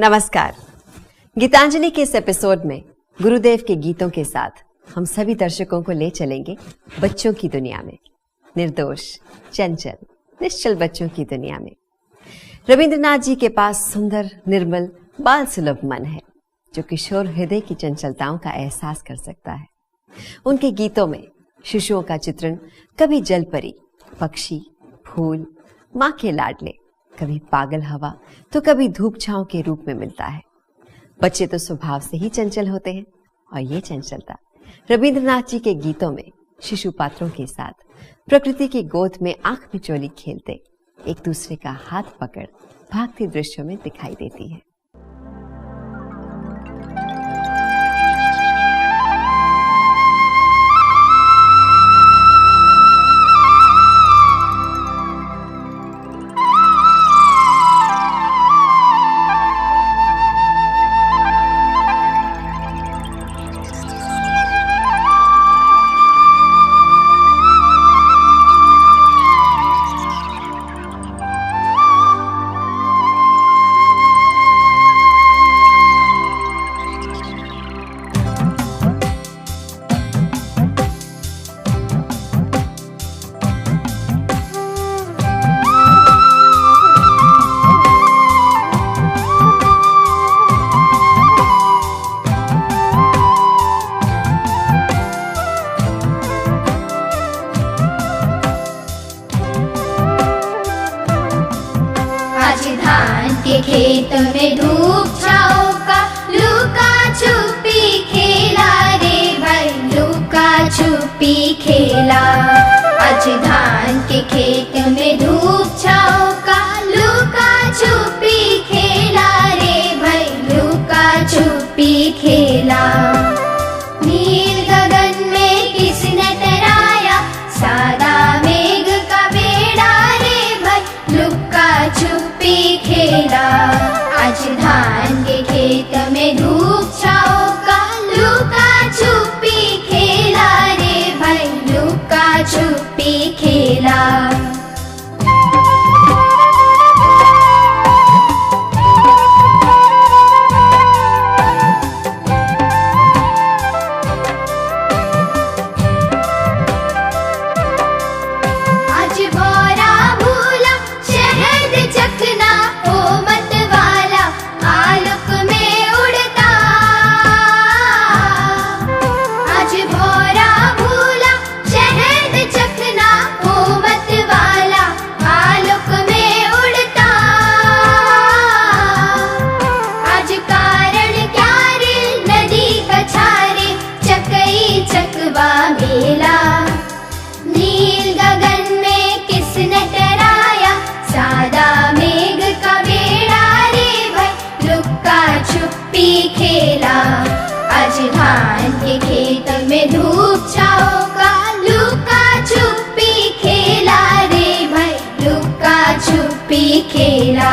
नमस्कार। गीतांजलि के इस एपिसोड में गुरुदेव के गीतों के साथ हम सभी दर्शकों को ले चलेंगे बच्चों की दुनिया में, निर्दोष, चंचल, निश्चल बच्चों की दुनिया में। रविंद्रनाथ जी के पास सुंदर, निर्मल, बाल सुलभ मन है जो किशोर हृदय की चंचलताओं का एहसास कर सकता है। उनके गीतों में शिशुओं का चित्रण कभी जलपरी, पक्षी, फूल, माँ के लाडले, कभी पागल हवा तो कभी धूप छांव के रूप में मिलता है। बच्चे तो स्वभाव से ही चंचल होते हैं और ये चंचलता रविंद्रनाथ जी के गीतों में शिशु पात्रों के साथ प्रकृति की गोद में आंख मिचोली खेलते, एक दूसरे का हाथ पकड़ भागते दृश्यों में दिखाई देती है। खेत में धूप छाओ का लुका छुपी खेला रे भाई, लुका छुपी खेला। आज धान के खेत में धूप छाओ का लुका छुपी खेला रे भाई, लुका छुपी खेला। नील गगन में किसने तराया सादा मेघ का बेड़ा रे भाई, लुका छुपी खेला। आज धान के खेत में धूप छाओ का लुका छुपी खेला रे भाई, लुका छुपी खेला। नील गगन में किसने तराया सादा मेघ का बेड़ा रे भाई, लुका छुपी खेला। आज धान के खेत में धूप छाओ का लुका छुपी खेला रे भाई, लुका छुपी खेला।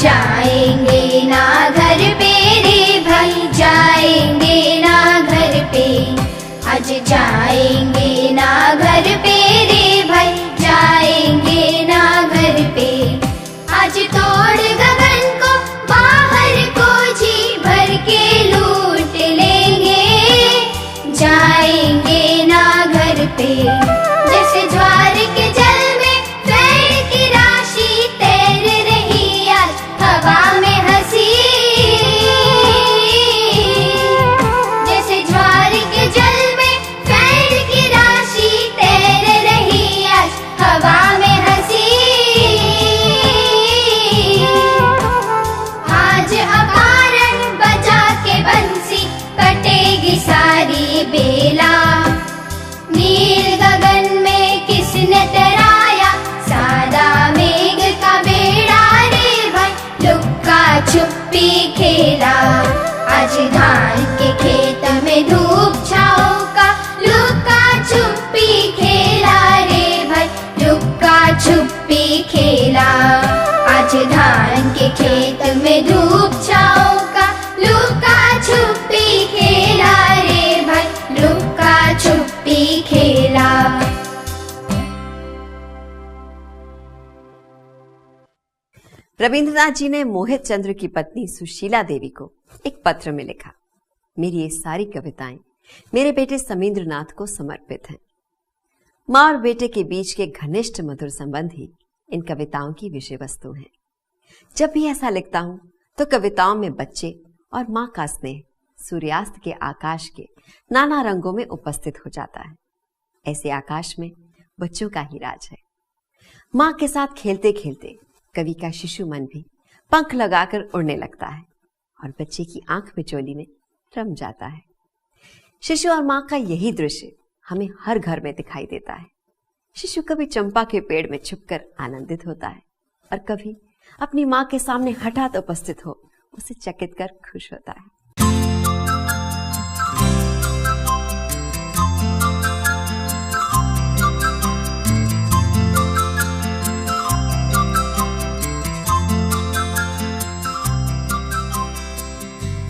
जाएंगे ना घर पे रे भाई, जाएंगे ना घर पे। आज जाएंगे ना घर पे रे भाई, जाएंगे ना घर पे। आज तोड़ गगन को बाहर को जी भर के लूट लेंगे, जाएंगे ना घर पे। जैसे ज्वार के जल में फैल की राशि तैर रही आज हवा में हंसी, जैसे ज्वार के जल में फैल की राशि तैर रही आज हवा में हंसी। आज अपारण बजा के बंसी कटेगी सारी बेला। नील गगन में किसने तराया सादा मेघ का बेड़ा रे भाई, लुका छुपी खेला। आज धान के खेत में धूप छाओ का लुका छुपी खेला रे भाई, लुका छुपी खेला। आज धान के खेत में धूप छाओ का रविंद्रनाथ जी ने मोहित चंद्र की पत्नी सुशीला देवी को एक पत्र में लिखा, मेरी ये सारी कविताएं मेरे बेटे समींद्रनाथ को समर्पित हैं। माँ और बेटे के बीच के घनिष्ठ मधुर संबंध ही इन कविताओं की विषय वस्तु हैं। जब भी ऐसा लिखता हूं तो कविताओं में बच्चे और माँ का स्नेह सूर्यास्त के आकाश के नाना रंगों में उपस्थित हो जाता है। ऐसे आकाश में बच्चों का ही राज है। माँ के साथ खेलते खेलते कवि का शिशु मन भी पंख लगाकर उड़ने लगता है और बच्चे की आंख मिचोली में रम जाता है। शिशु और माँ का यही दृश्य हमें हर घर में दिखाई देता है। शिशु कभी चंपा के पेड़ में छुपकर आनंदित होता है और कभी अपनी माँ के सामने हठात उपस्थित हो उसे चकित कर खुश होता है।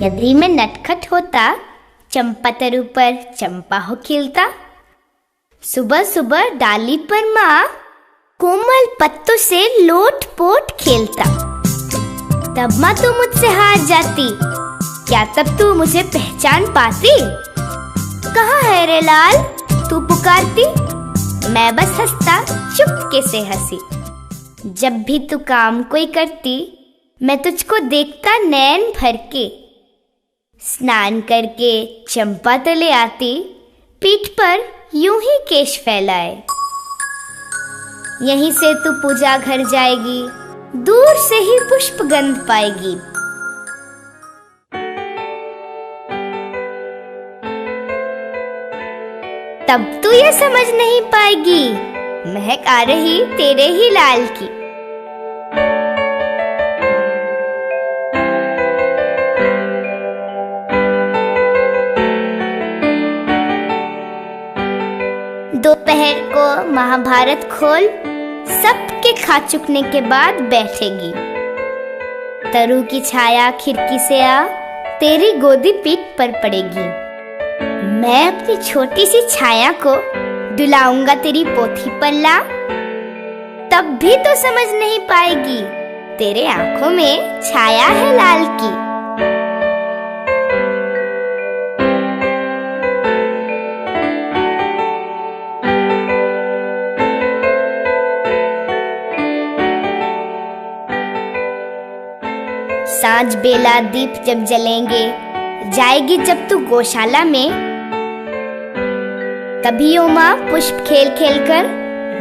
यदि मैं नटखट होता, चंपा तरु पर चंपा हो खिलता। सुबह सुबह डाली पर माँ कोमल पत्तों से लोट पोट खेलता। तब माँ तू मुझसे हार जाती, क्या तब तू मुझे पहचान पाती? कहाँ है रे लाल तू पुकारती, मैं बस हंसता चुपके से हंसी। जब भी तू काम कोई करती, मैं तुझको देखता नैन भर के। स्नान करके चंपा तले आती, पीठ पर यूं ही केश फैलाए। यहीं से तू पूजा घर जाएगी, दूर से ही पुष्प गंध पाएगी। तब तू ये समझ नहीं पाएगी, महक आ रही तेरे ही लाल की। दोपहर को महाभारत खोल, सबके खा चुकने के बाद बैठेगी। तरु की छाया खिड़की से आ, तेरी गोदी पीठ पर पड़ेगी। मैं अपनी छोटी सी छाया को डुलाऊंगा तेरी पोथी पर ला। तब भी तो समझ नहीं पाएगी, तेरे आंखों में छाया है लाल की। सांझ बेला दीप जब जलेंगे, जाएगी जब तू गौशाला में। तभी ओ माँ पुष्प खेल खेल कर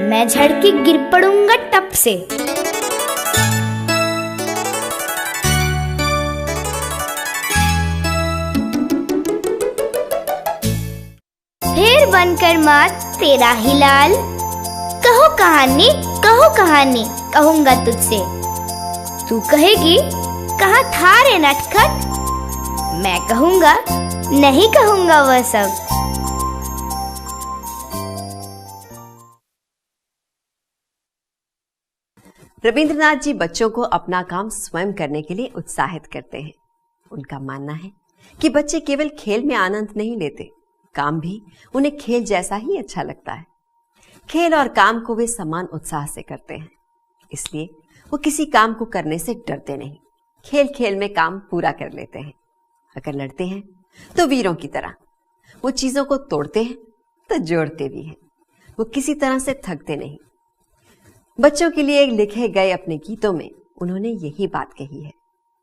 मैं झड़के गिर पड़ूंगा टप से। फिर बनकर माँ तेरा ही लाल, कहो कहानी कहो कहानी कहूंगा तुझसे। तू कहेगी कहाँ था रे नटखट, मैं कहूंगा नहीं कहूंगा वह सब। रविंद्रनाथ जी बच्चों को अपना काम स्वयं करने के लिए उत्साहित करते हैं। उनका मानना है कि बच्चे केवल खेल में आनंद नहीं लेते, काम भी उन्हें खेल जैसा ही अच्छा लगता है। खेल और काम को वे समान उत्साह से करते हैं, इसलिए वो किसी काम को करने से डरते नहीं। खेल खेल में काम पूरा कर लेते हैं। अगर लड़ते हैं तो वीरों की तरह, वो चीजों को तोड़ते हैं तो जोड़ते भी हैं। वो किसी तरह से थकते नहीं। बच्चों के लिए लिखे गए अपने गीतों में उन्होंने यही बात कही है।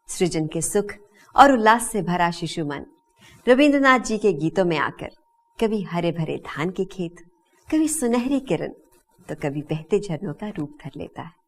सृजन के सुख और उल्लास से भरा शिशु मन रविंद्रनाथ जी के गीतों में आकर कभी हरे भरे धान के खेत, कभी सुनहरी किरण, तो कभी बहते झरनों का रूप धर लेता है।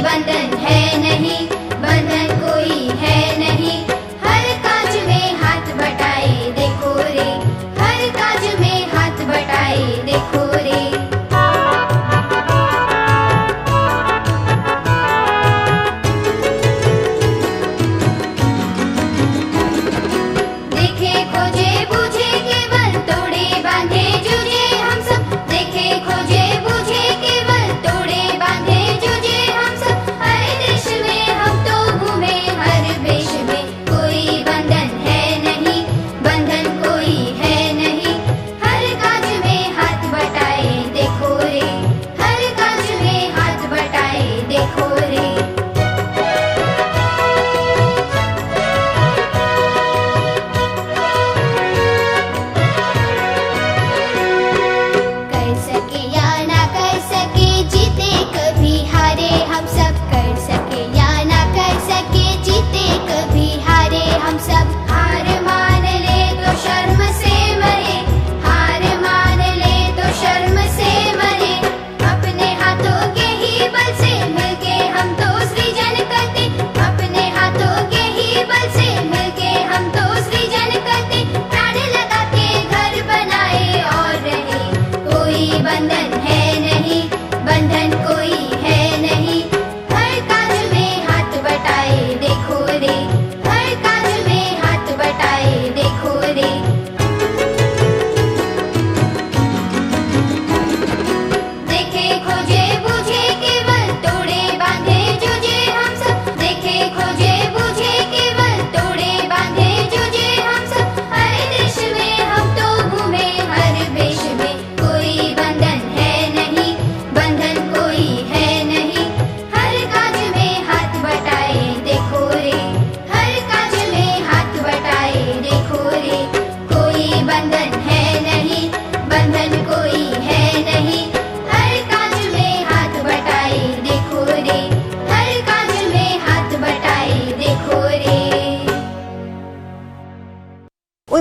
बंधन है नहीं।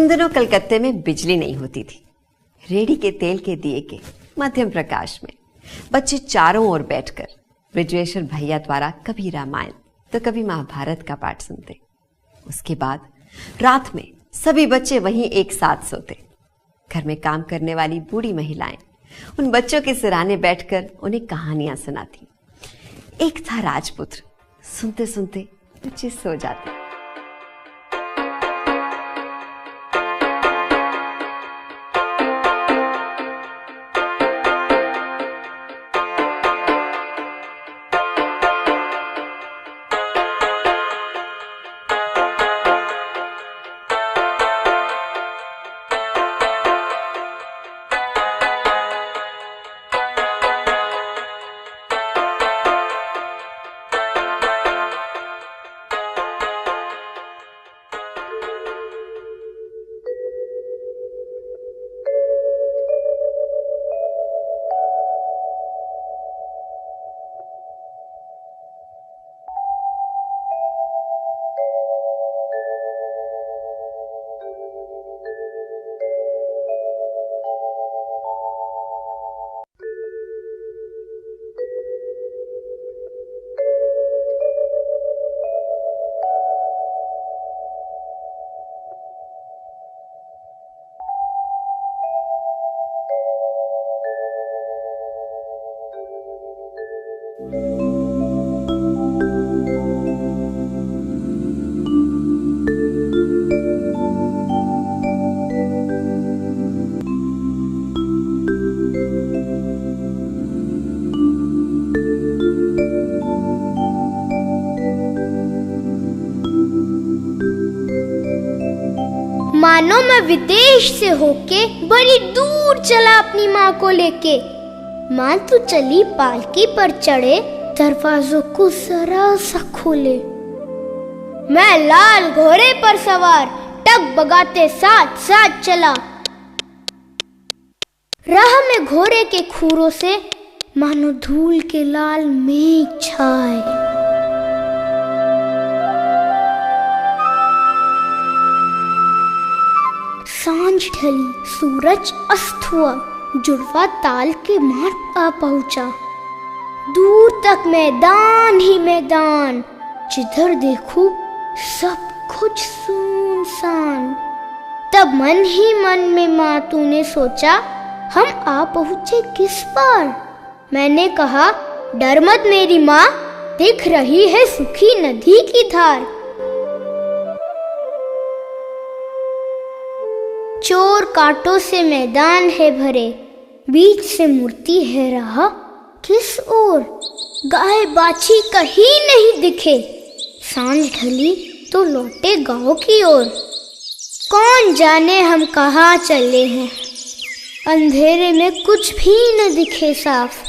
उन दिनों कलकत्ते में बिजली नहीं होती थी। रेड़ी के तेल के दिए के मध्यम प्रकाश में बच्चे चारों ओर बैठकर ब्रिजेश्वर भैया द्वारा कभी रामायण तो कभी महाभारत का पाठ सुनते। उसके बाद रात में सभी बच्चे वहीं एक साथ सोते। घर में काम करने वाली बूढ़ी महिलाएं उन बच्चों के सिराने बैठकर उन्हें कहानियां सुनाती। एक था राजपुत्र, सुनते सुनते बच्चे सो जाते। मानो मैं विदेश से होके बड़ी दूर चला अपनी माँ को लेके। माँ तो चली पालकी पर चढ़े, दरवाजों को जरा सा खोले। मैं लाल घोड़े पर सवार टक बगाते साथ साथ चला। राह में घोड़े के खूरों से मानो धूल के लाल मेघ छाए। सांझ ढली, सूरज अस्त हुआ, जुड़वा ताल के मार्ग आ पहुंचा। दूर तक मैदान ही मैदान, जिधर देखूं सब कुछ सुनसान। तब मन ही मन में माँ तूने सोचा, हम आ पहुंचे किस पार। मैंने कहा, डर मत मेरी माँ, दिख रही है सुखी नदी की धार। चोर कांटों से मैदान है भरे, बीच से मूर्ति है रहा किस ओर। गाय बाछी कहीं नहीं दिखे, सांझ ढली तो लौटे गांव की ओर। कौन जाने हम कहाँ चले हैं, अंधेरे में कुछ भी न दिखे साफ।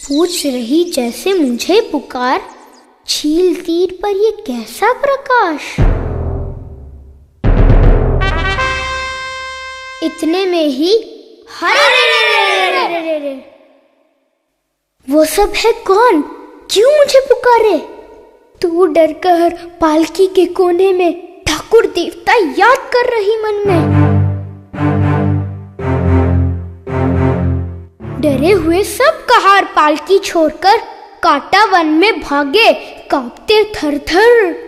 पूछ रही जैसे मुझे पुकार, छील तीर पर ये कैसा प्रकाश। इतने में ही हरे, वो सब है कौन, क्यों मुझे पुकारे। तू डर कर पालकी के कोने में ठाकुर देवता याद कर रही मन में। डरे हुए सब कहार पालकी छोड़कर कांटा वन में भागे, कांपते थर थर।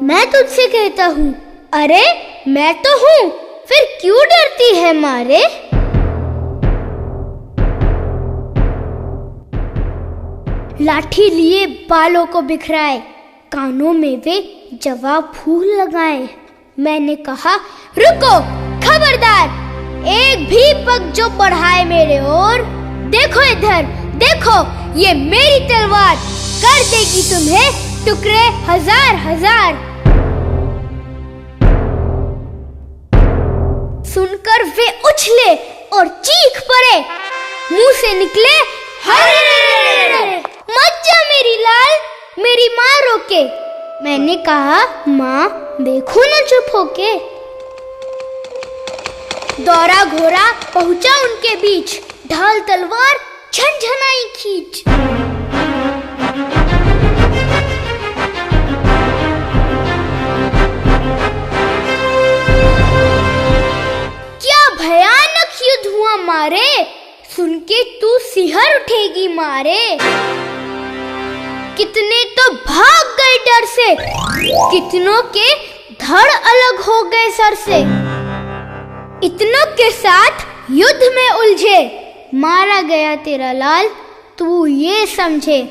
मैं तुझसे कहता हूँ, अरे मैं तो हूँ, फिर क्यों डरती है मारे। लाठी लिए बालों को बिखराए, कानों में वे जवाब फूल लगाए। मैंने कहा, रुको खबरदार, एक भी पग जो बढ़ाए मेरे ओर। देखो इधर, देखो ये मेरी तलवार, कर देगी तुम्हें टुकड़े हजार हजार। सुनकर वे उछले और चीख पड़े, मुंह से निकले, हरे मत जा मेरी लाल, मेरी माँ रोके। मैंने कहा, माँ देखो न चुप होके। दौड़ा घोड़ा पहुंचा उनके बीच, ढाल तलवार झनझनाई खींच। सुन के तू सिहर उठेगी मारे। कितने तो भाग गए डर से, कितनों के धड़ अलग हो गए सर से। इतनों के साथ युद्ध में उलझे, मारा गया तेरा लाल तू ये समझे।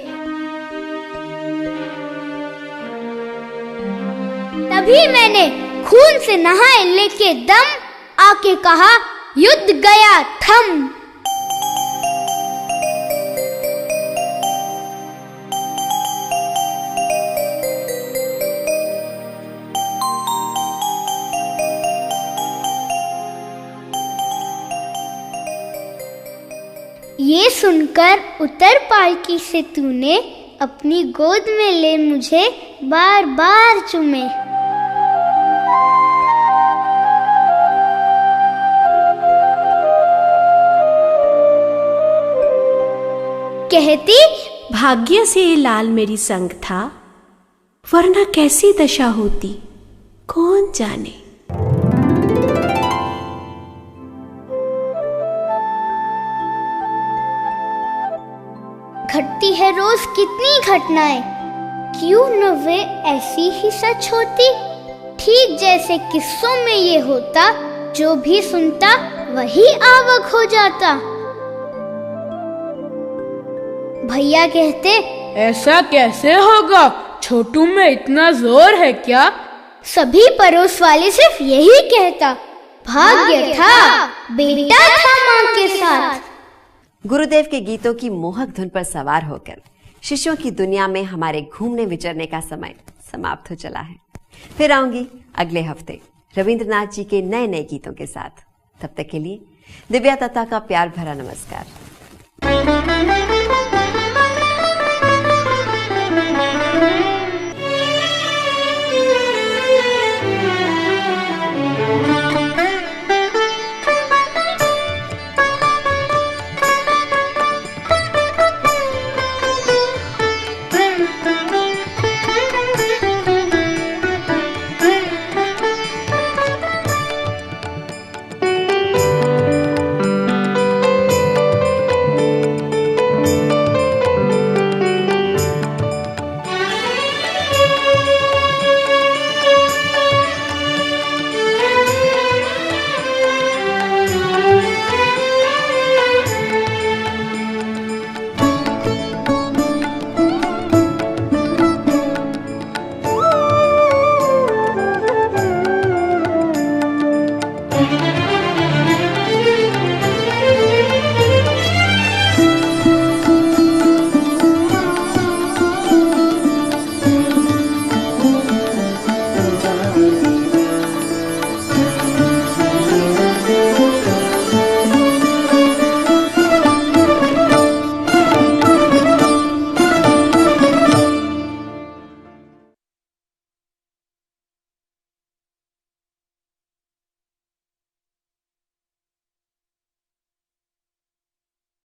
तभी मैंने खून से नहाए लेके दम, आके कहा युद्ध गया थम। ये सुनकर उतर पालकी से तूने, अपनी गोद में ले मुझे बार बार चूमे। कहती भाग्य से ये लाल मेरी संग था, वरना कैसी दशा होती कौन जाने। घटती है रोज कितनी घटनाएं, क्यों न वे ऐसी ही सच होती। ठीक जैसे किस्सों में ये होता, जो भी सुनता वही आवक हो जाता। भैया कहते ऐसा कैसे होगा, छोटू में इतना जोर है क्या। सभी पड़ोस वाले सिर्फ यही कहता, भाग्य था बेटा था माँ के साथ। गुरुदेव के गीतों की मोहक धुन पर सवार होकर शिष्यों की दुनिया में हमारे घूमने विचरने का समय समाप्त हो चला है। फिर आऊंगी अगले हफ्ते रविंद्रनाथ जी के नए नए गीतों के साथ। तब तक के लिए दिव्या दत्ता का प्यार भरा नमस्कार।